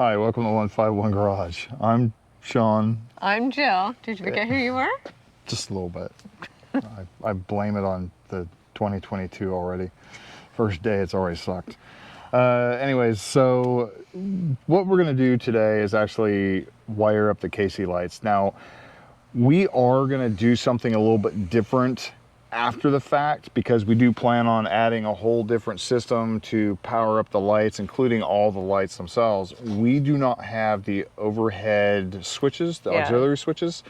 Hi, welcome to 151 Garage. I'm Sean. I'm Jill. Did you forget who you were? Just a little bit. I blame it on the 2022 already. First day, it's already sucked. Anyways, so what we're gonna do today is actually wire up the KC lights. Now, we are gonna do something a little bit different after the fact because we do plan on adding a whole different system to power up the lights, including all the lights themselves. We do not have the overhead switches, the auxiliary switches.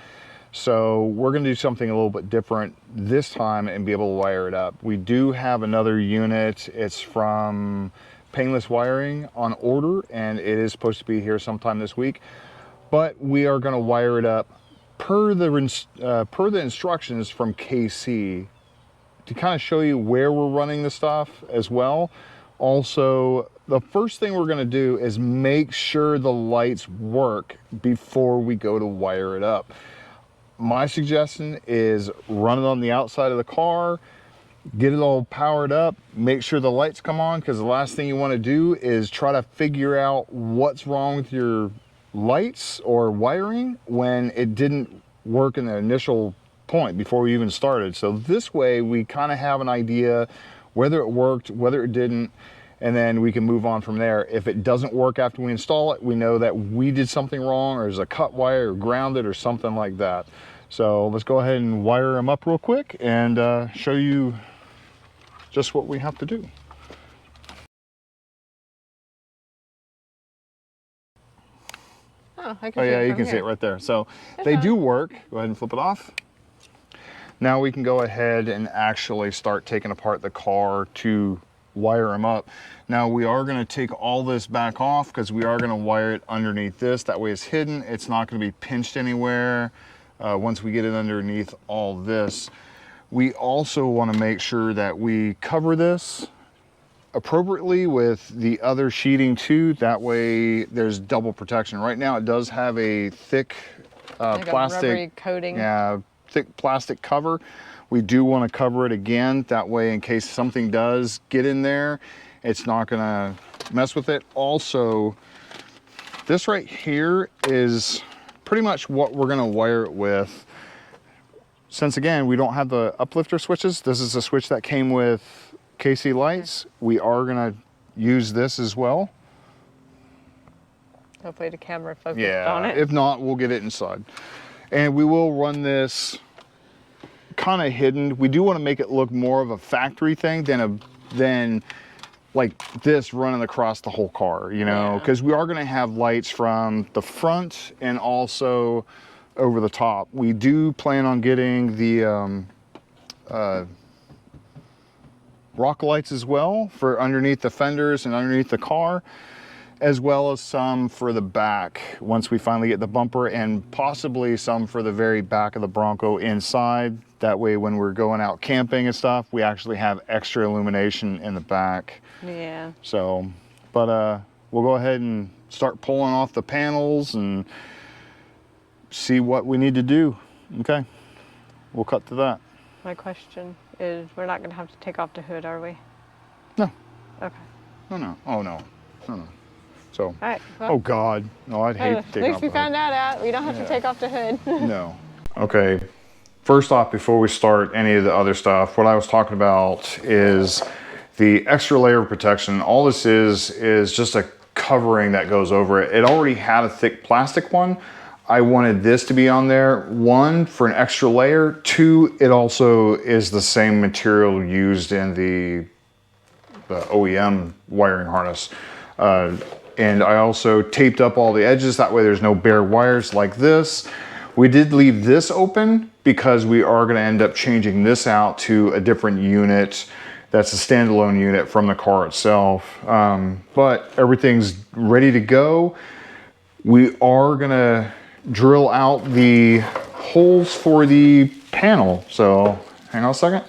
So we're gonna do something a little bit different this time and be able to wire it up. We do have another unit. It's from Painless Wiring on order, and it is supposed to be here sometime this week. But we are gonna wire it up per the instructions from KC to kind of show you where we're running the stuff as well. Also, the first thing we're going to do is make sure the lights work before we go to wire it up. My suggestion is run it on the outside of the car, get it all powered up, make sure the lights come on, because the last thing you want to do is try to figure out what's wrong with your lights or wiring when it didn't work in the initial point before we even started. So this way we kind of have an idea whether it worked, whether it didn't, and then we can move on from there. If it doesn't work after we install it, we know that we did something wrong, or there's a cut wire or grounded or something like that. So let's go ahead and wire them up real quick and show you just what we have to do. Oh, Yeah, you can see it right there. So they do work. Go ahead and flip it off. Now we can go ahead and actually start taking apart the car to wire them up. Now we are going to take all this back off because we are going to wire it underneath this. That way it's hidden. It's not going to be pinched anywhere once we get it underneath all this. We also want to make sure that we cover this appropriately with the other sheeting too. That way there's double protection. Right now it does have a thick like plastic a rubbery coating. Yeah, thick plastic cover. We do want to cover it again. That way in case something does get in there, it's not gonna mess with it. Also, this right here is pretty much what we're gonna wire it with. Since again, we don't have the uplifter switches, this is a switch that came with KC lights. We are gonna use this as well. Hopefully the camera focused on it. If not, we'll get it inside. And we will run this kind of hidden. We do want to make it look more of a factory thing than like this running across the whole car, you know, because we are going to have lights from the front and also over the top. We do plan on getting the rock lights as well for underneath the fenders and underneath the car, as well as some for the back once we finally get the bumper, and possibly some for the very back of the Bronco inside. That way when we're going out camping and stuff, we actually have extra illumination in the back. Yeah. So, but we'll go ahead and start pulling off the panels and see what we need to do. Okay, we'll cut to that. My question is, we're not going to have to take off the hood, are we? No. Okay. No. Oh, no. No. So, all right, well, oh God, no, I'd hate to take off the hood. At least we found that out. We don't have to take off the hood. No. Okay, first off, before we start any of the other stuff, what I was talking about is the extra layer of protection. All this is just a covering that goes over it. It already had a thick plastic one. I wanted this to be on there. One, for an extra layer. Two, it also is the same material used in the OEM wiring harness. And I also taped up all the edges. That way there's no bare wires like this. We did leave this open because we are going to end up changing this out to a different unit. That's a standalone unit from the car itself. But everything's ready to go. We are going to drill out the holes for the panel. So hang on a second.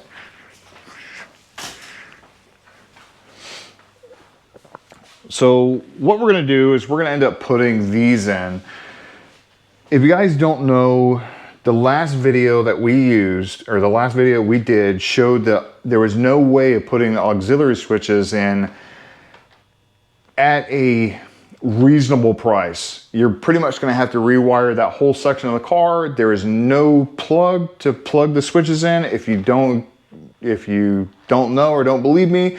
So what we're gonna do is we're gonna end up putting these in. If you guys don't know, the last video that we used, or the last video we did, showed that there was no way of putting the auxiliary switches in at a reasonable price. You're pretty much going to have to rewire that whole section of the car. There is no plug to plug the switches in. If you don't know or don't believe me,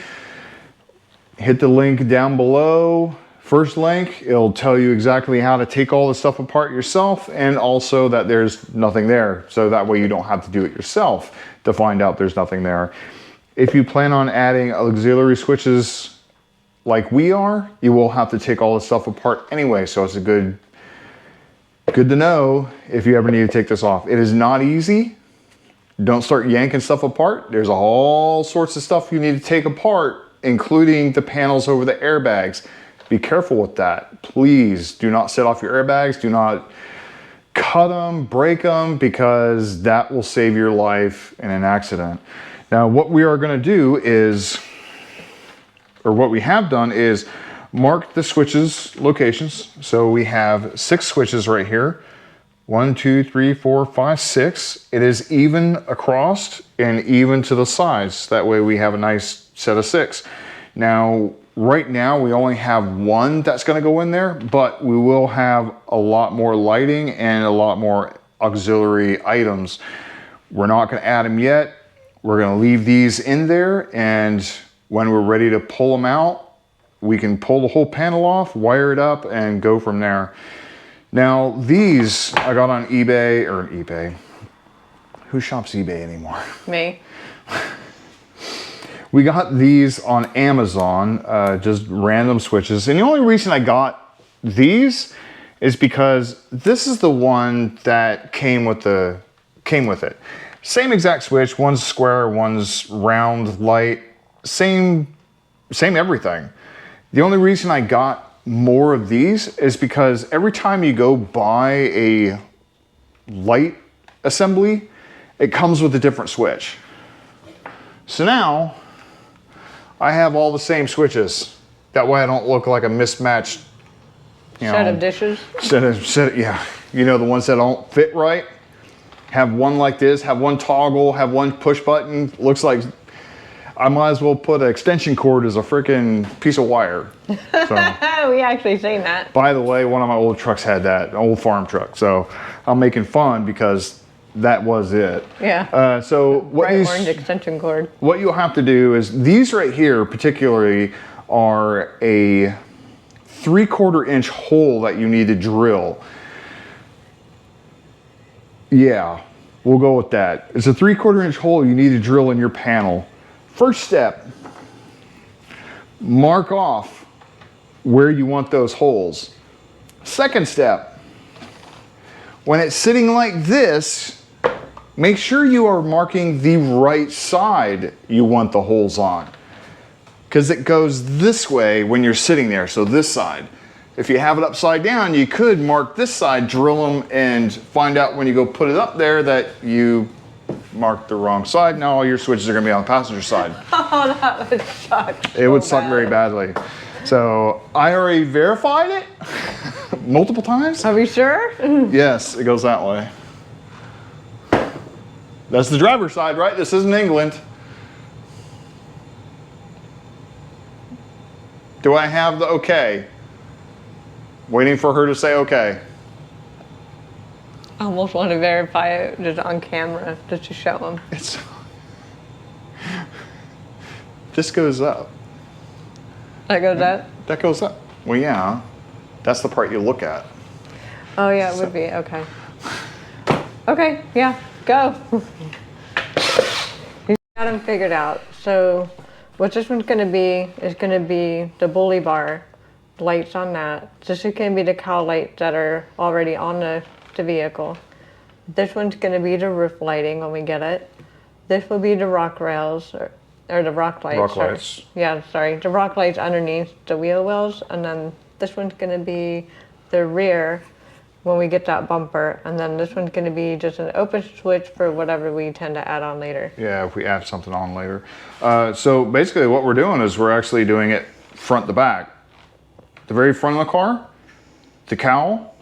hit the link down below. First link, it'll tell you exactly how to take all the stuff apart yourself, and also that there's nothing there. So that way you don't have to do it yourself to find out there's nothing there. If you plan on adding auxiliary switches like we are, you will have to take all this stuff apart anyway. So it's good to know if you ever need to take this off. It is not easy. Don't start yanking stuff apart. There's all sorts of stuff you need to take apart, including the panels over the airbags. Be careful with that. Please do not set off your airbags. Do not cut them, break them, because that will save your life in an accident. Now, what we are going to do is, or what we have done is mark the switches locations. So we have 6 switches right here. 1, 2, 3, 4, 5, 6. It is even across and even to the sides. That way we have a nice set of 6. Now, right now we only have 1 that's going to go in there, but we will have a lot more lighting and a lot more auxiliary items. We're not going to add them yet. We're going to leave these in there, and when we're ready to pull them out, we can pull the whole panel off, wire it up, and go from there. Now, these I got on eBay. Who shops eBay anymore? Me. We got these on Amazon, just random switches. And the only reason I got these is because this is the one that came with it. Same exact switch, one's square, one's round light. Same everything. The only reason I got more of these is because every time you go buy a light assembly, it comes with a different switch. So now I have all the same switches. That way I don't look like a mismatched, Set of dishes. Yeah. You know, the ones that don't fit right. Have one like this, have one toggle, have one push button. Looks like I might as well put an extension cord as a freaking piece of wire. So, we actually seen that. by the way, one of my old trucks had that, an old farm truck. So I'm making fun because that was it. Yeah. So what Bright orange extension cord. What you'll have to do is, these right here particularly are a 3/4 inch hole that you need to drill. Yeah, we'll go with that. It's a 3/4 inch hole you need to drill in your panel. First step, mark off where you want those holes. Second step, when it's sitting like this, make sure you are marking the right side you want the holes on, because it goes this way when you're sitting there, so this side. If you have it upside down, you could mark this side, drill them, and find out when you go put it up there that you marked the wrong side. Now all your switches are going to be on the passenger side. Oh, that would suck. It would suck very badly. So I already verified it multiple times. Are we sure? Yes, it goes that way. That's the driver's side, right? This isn't England. Do I have the okay? Waiting for her to say okay. I almost want to verify it just on camera, just to show them. This goes up. That goes up? That goes up. Well, yeah. That's the part you look at. Oh, yeah, it would be. Okay. Okay, yeah, go. You got them figured out. So what this one's going to be is going to be the bully bar lights on that. This is going to be the cowl lights that are already on the vehicle. This one's going to be the roof lighting when we get it. This will be the rock rails, or the rock lights. Rock lights. Yeah, sorry. The rock lights underneath the wheel wells, and then this one's going to be the rear when we get that bumper, and then this one's going to be just an open switch for whatever we tend to add on later. Yeah, if we add something on later. So basically what we're doing is we're actually doing it front to back. The very front of the car, the cowl,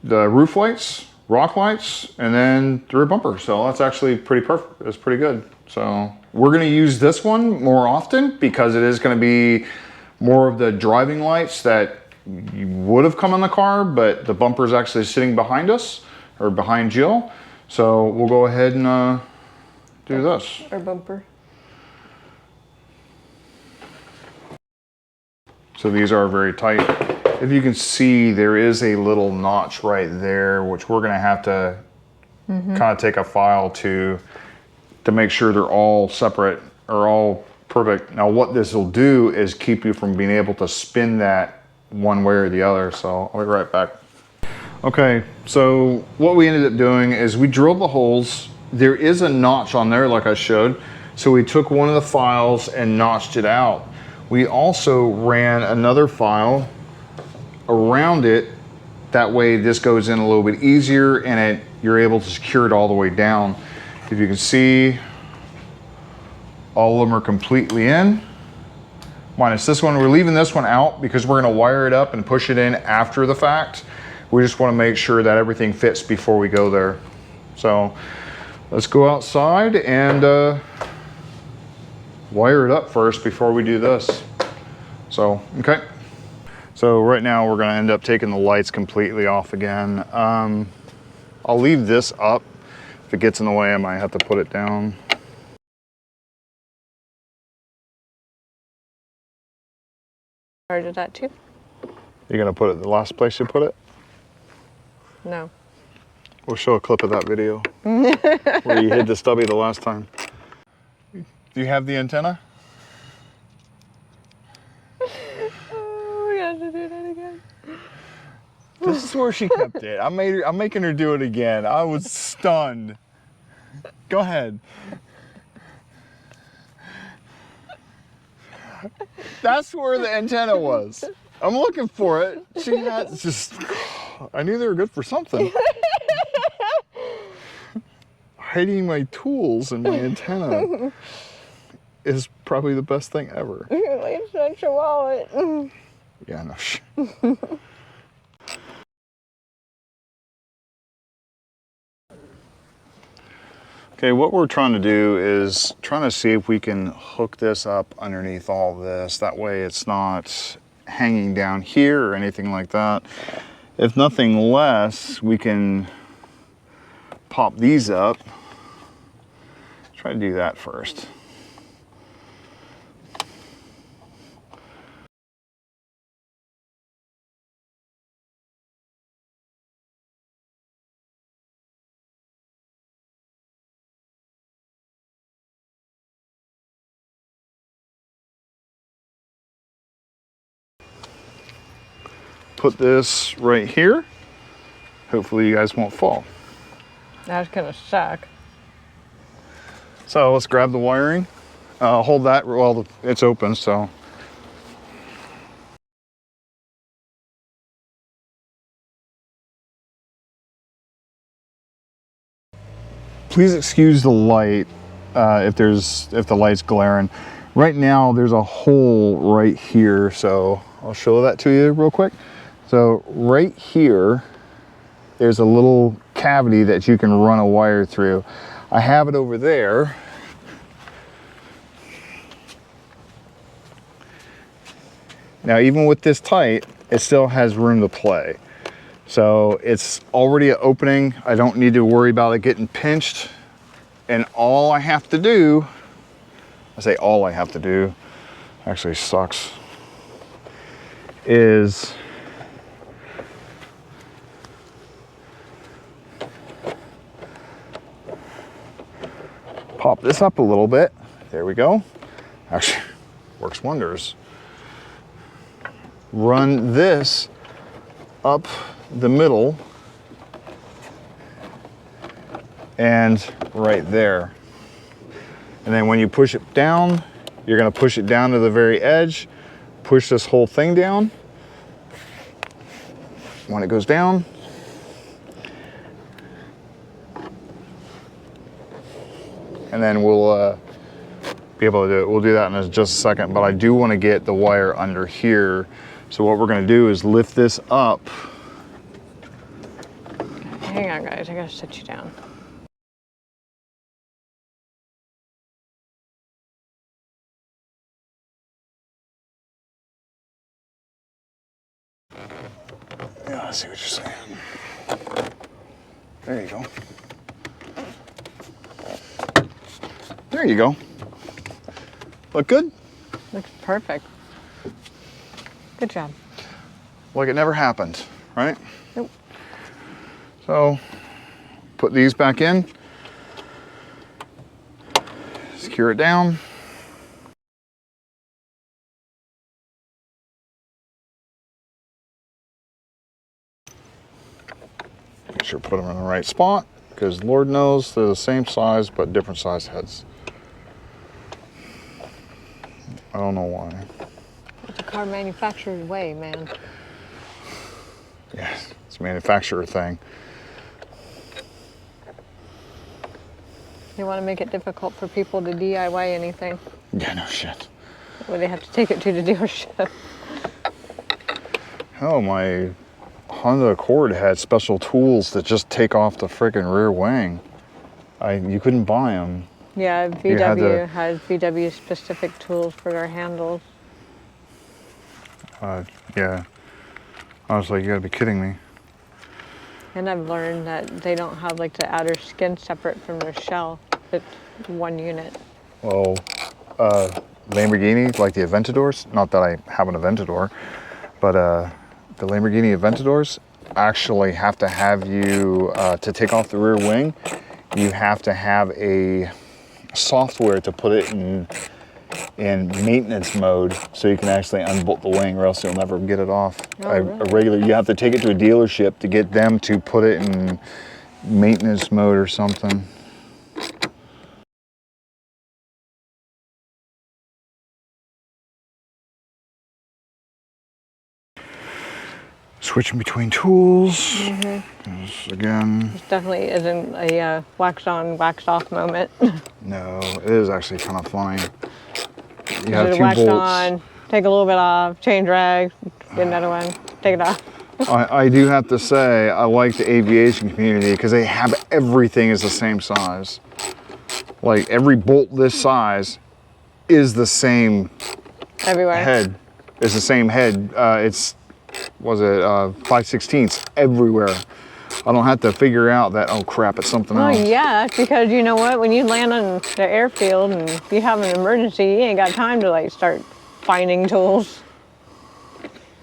the roof lights, rock lights, and then the rear bumper. So that's actually pretty perfect. It's pretty good. So we're going to use this one more often because it is going to be more of the driving lights that would have come in the car, but the bumper is actually sitting behind us, or behind Jill. So we'll go ahead and do this. Our bumper. So these are very tight. If you can see, there is a little notch right there, which we're gonna have to kind of take a file to make sure they're all separate or all perfect. Now what this will do is keep you from being able to spin that one way or the other. So I'll be right back. Okay, so what we ended up doing is we drilled the holes. There is a notch on there like I showed. So we took one of the files and notched it out. We also ran another file around it. That way this goes in a little bit easier and you're able to secure it all the way down. If you can see, all of them are completely in, minus this one. We're leaving this one out because we're gonna wire it up and push it in after the fact. We just wanna make sure that everything fits before we go there. So let's go outside and wire it up first before we do this. So, okay. So right now we're gonna end up taking the lights completely off again. I'll leave this up. If it gets in the way, I might have to put it down. Started that too? You're gonna put it the last place you put it? No. We'll show a clip of that video where you hid the stubby the last time. Do you have the antenna? Oh, we have to do that again. This is where she kept it. I'm making her do it again. I was stunned. Go ahead. That's where the antenna was. I'm looking for it. She had just, I knew they were good for something. Hiding my tools in my antenna is probably the best thing ever. It's not your wallet. Yeah, no shit. Okay, what we're trying to do is trying to see if we can hook this up underneath all this. That way it's not hanging down here or anything like that. If nothing less, we can pop these up. Try to do that first. Put this right here. Hopefully you guys won't fall. That's gonna suck. So let's grab the wiring. Hold that while it's open, so. Please excuse the light if the light's glaring. Right now there's a hole right here, so I'll show that to you real quick. So right here, there's a little cavity that you can run a wire through. I have it over there. Now, even with this tight, it still has room to play. So it's already an opening. I don't need to worry about it getting pinched. And all I have to do, I say all I have to do, actually sucks, is pop this up a little bit. There we go. Actually, works wonders. Run this up the middle and right there. And then when you push it down, you're gonna push it down to the very edge, push this whole thing down. When it goes down, and then we'll be able to do it. We'll do that in just a second, but I do want to get the wire under here. So what we're going to do is lift this up. Hang on, guys. I gotta sit you down. see what you're saying. There you go. There you go. Look good? Looks perfect. Good job. Like it never happened, right? Nope. So, put these back in. Secure it down. Make sure to put them in the right spot, because Lord knows they're the same size but different size heads. I don't know why. It's a car manufacturer's way, man. Yes, it's a manufacturer thing. They want to make it difficult for people to DIY anything. Yeah, no shit. Well, they have to take it to the dealership. Oh, my Honda Accord had special tools that just take off the friggin' rear wing. You couldn't buy them. Yeah, VW has VW specific tools for their handles. Yeah. I was like, you gotta be kidding me. And I've learned that they don't have like the outer skin separate from their shell. It's one unit. Well, Lamborghini, like the Aventadors, not that I have an Aventador, but the Lamborghini Aventadors actually have to have you, to take off the rear wing, you have to have a software to put it in maintenance mode so you can actually unbolt the wing, or else you'll never get it off. Really? You have to take it to a dealership to get them to put it in maintenance mode or something. Switching between tools. Mm-hmm. Again. This definitely isn't a wax on, wax off moment. No, it is actually kind of funny. You have Just two wax bolts. on, take a little bit off, change rag, get another one, take it off. I do have to say, I like the aviation community because they have everything is the same size. Like every bolt this size is the same Everywhere. head. It's the same head. It's, was it 5/16 everywhere. I don't have to figure out that, oh crap, it's something else. Oh yeah, because you know what, when you land on the airfield and you have an emergency, you ain't got time to like start finding tools.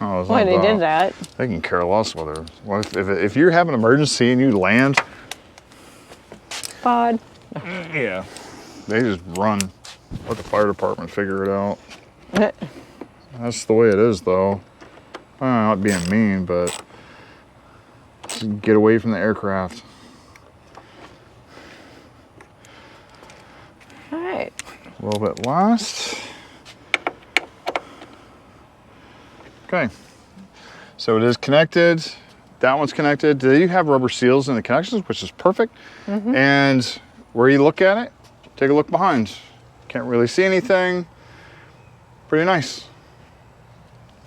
Oh, Why they did that. They can care less whether, if you have an emergency and you land. Pod. Yeah, they just run. Let the fire department figure it out. That's the way it is though. I'm not being mean, but just get away from the aircraft. All right. A little bit last. Okay, so it is connected. That one's connected. They do have rubber seals in the connections, which is perfect. Mm-hmm. And where you look at it, take a look behind. Can't really see anything. Pretty nice.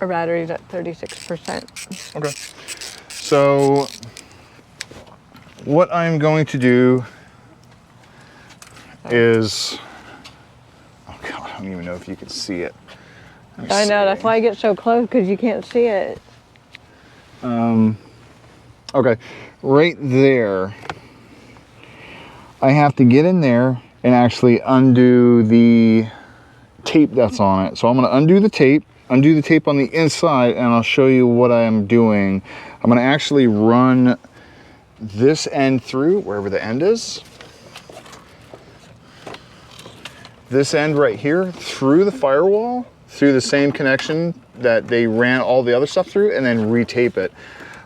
Our battery's at 36%. Okay. So what I'm going to do is, oh God, I don't even know if you can see it. I know, that's why I get so close, because you can't see it. Okay, right there, I have to get in there and actually undo the tape that's on it. So I'm gonna undo the tape on the inside, and I'll show you what I'm doing. I'm gonna actually run this end through, wherever the end is. This end right here, through the firewall, through the same connection that they ran all the other stuff through, and then retape it.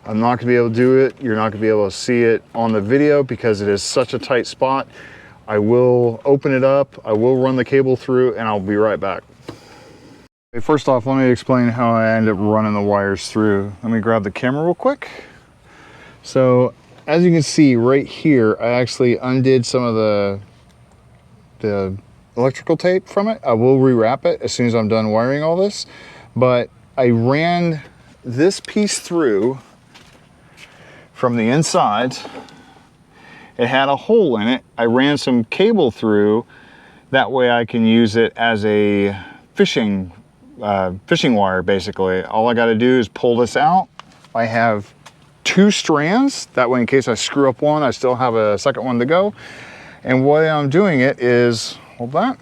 I'm not gonna be able to do it. You're not gonna be able to see it on the video because it is such a tight spot. I will open it up, I will run the cable through, and I'll be right back. Okay, first off, let me explain how I end up running the wires through. Let me grab the camera real quick. So, as you can see right here, I actually undid some of the electrical tape from it. I will rewrap it as soon as I'm done wiring all this. But I ran this piece through from the inside. It had a hole in it. I ran some cable through. That way I can use it as a fishing wire, basically. All I gotta do is pull this out. I have 2 strands. That way, in case I screw up one, I still have a second one to go. And the way I'm doing it is, hold that,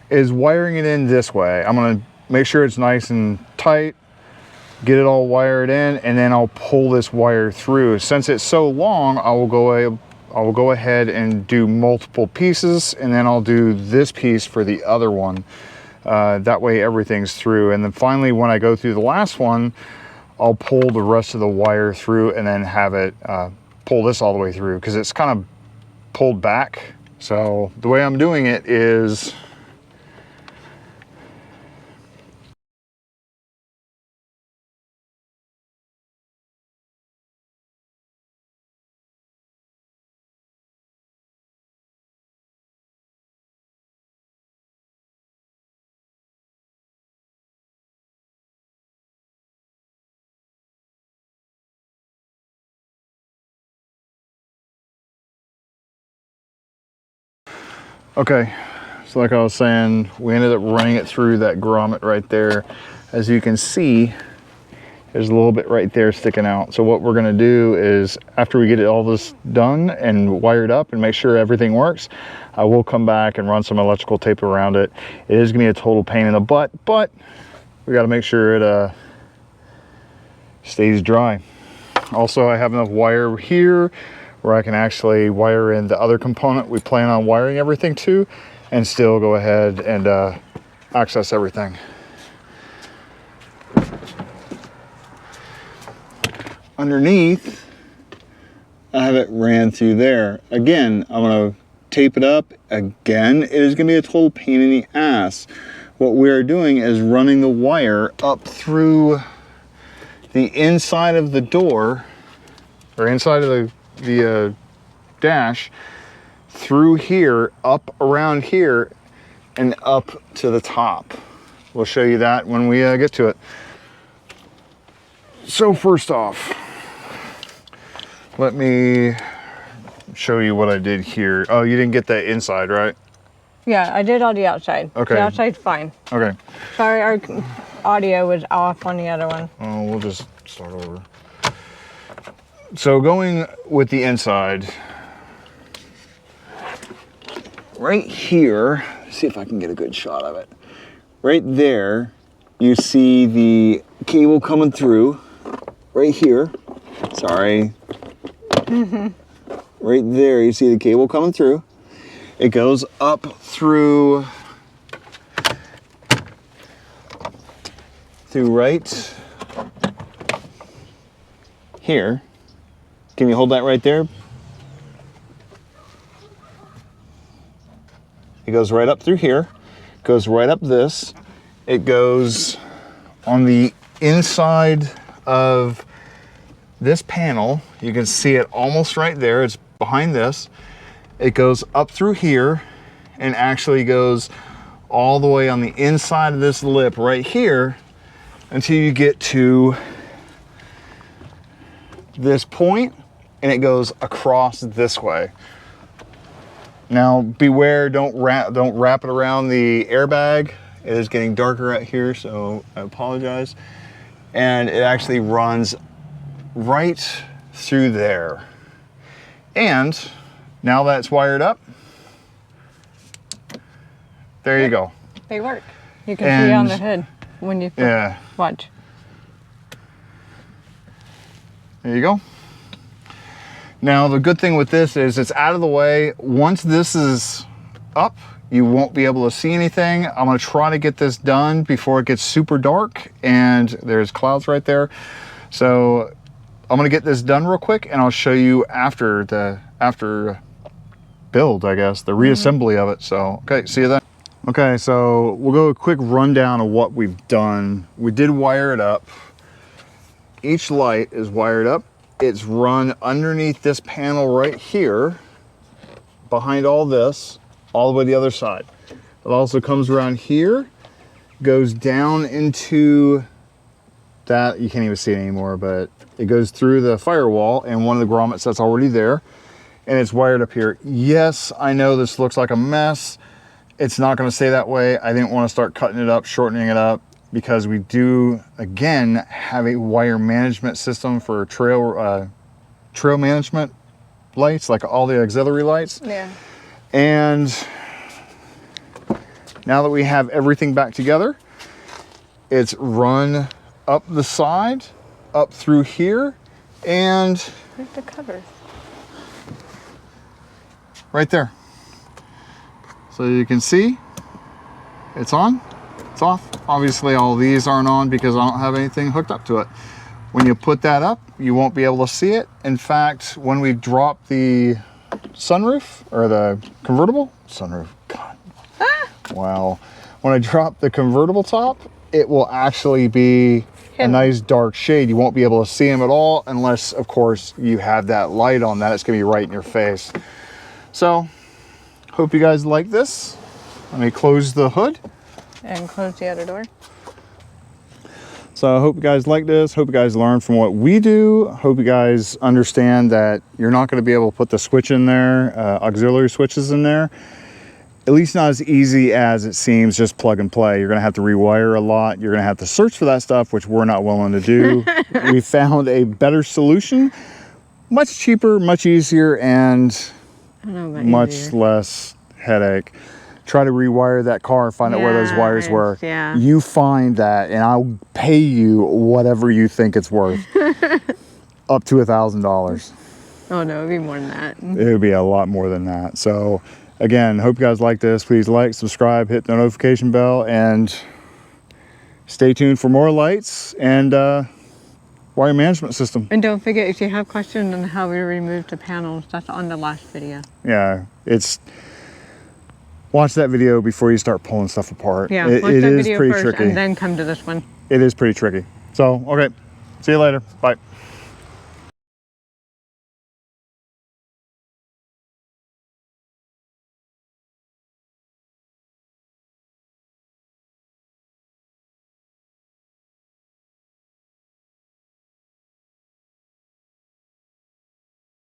is wiring it in this way. I'm gonna make sure it's nice and tight, get it all wired in, and then I'll pull this wire through. Since it's so long, I will go ahead and do multiple pieces, and then I'll do this piece for the other one. That way everything's through. And then finally, when I go through the last one, I'll pull the rest of the wire through and then have it pull this all the way through, because it's kind of pulled back. So the way I'm doing it is okay. So like I was saying, we ended up running it through that grommet right there. As you can see, there's a little bit right there sticking out. So what we're gonna do is, after we get it all this done and wired up and make sure everything works, I will come back and run some electrical tape around it. It is gonna be a total pain in the butt, but we gotta make sure it stays dry. Also, I have enough wire here where I can actually wire in the other component we plan on wiring everything to, and still go ahead and access everything. Underneath, I have it ran through there. Again, I'm gonna tape it up. Again, it is gonna be a total pain in the ass. What we're doing is running the wire up through the inside of the door, or inside of the dash, through here, up around here, and up to the top. We'll show you that when we get to it. So first off, let me show you what I did here. Oh, you didn't get that inside, right? Yeah, I did all the outside. Okay. The outside's fine. Okay. Sorry, our audio was off on the other one. Oh, we'll just start over. So going with the inside, right here, see if I can get a good shot of it. Right there, you see the cable coming through. Right here, sorry. Right there, you see the cable coming through. It goes up through right here. Can you hold that right there? It goes right up through here, goes right up this. It goes on the inside of this panel. You can see it almost right there. It's behind this. It goes up through here and actually goes all the way on the inside of this lip right here until you get to this point, and it goes across this way. Now beware, don't wrap it around the airbag. It is getting darker right here, so I apologize. And it actually runs right through there. And now that it's wired up, there you go. They work. You can see on the hood when you watch. There you go. Now the good thing with this is it's out of the way. Once this is up, you won't be able to see anything. I'm gonna try to get this done before it gets super dark, and there's clouds right there. So I'm gonna get this done real quick, and I'll show you after build, I guess, the reassembly of it. So, okay, see you then. Okay, so we'll go a quick rundown of what we've done. We did wire it up. Each light is wired up. It's run underneath this panel right here, behind all this, all the way to the other side. It also comes around here, goes down into that, you can't even see it anymore, but it goes through the firewall and one of the grommets that's already there, and it's wired up here. Yes, I know this looks like a mess. It's not gonna stay that way. I didn't wanna start cutting it up, shortening it up. because we do, again, have a wire management system for trail management lights, like all the auxiliary lights. Yeah. And now that we have everything back together, it's run up the side, up through here, and Where's the cover? right there. So you can see it's on, it's off. Obviously all these aren't on because I don't have anything hooked up to it. When you put that up, you won't be able to see it. In fact, when we drop the sunroof, or the convertible sunroof, God, wow. When I drop the convertible top, it will actually be a nice dark shade. You won't be able to see them at all unless, of course, you have that light on that. It's gonna be right in your face. So, hope you guys like this. Let me close the hood. And close the other door. So I hope you guys like this. Hope you guys learn from what we do. Hope you guys understand that you're not going to be able to put the switch in there, auxiliary switches in there. At least not as easy as it seems, just plug and play. You're going to have to rewire a lot. You're going to have to search for that stuff, which we're not willing to do. We found a better solution, much cheaper, much easier, and much less headache. Try to rewire that car, find out where those wires were. Yeah. You find that, and I'll pay you whatever you think it's worth. Up to $1,000. Oh no, it'd be more than that. It would be a lot more than that. So, again, hope you guys like this. Please like, subscribe, hit the notification bell, and stay tuned for more lights and wire management system. And don't forget, if you have questions on how we remove the panels, that's on the last video. Yeah, watch that video before you start pulling stuff apart. Yeah, it watch that is video pretty first tricky. and then come to this one. It is pretty tricky. So, okay, see you later. Bye.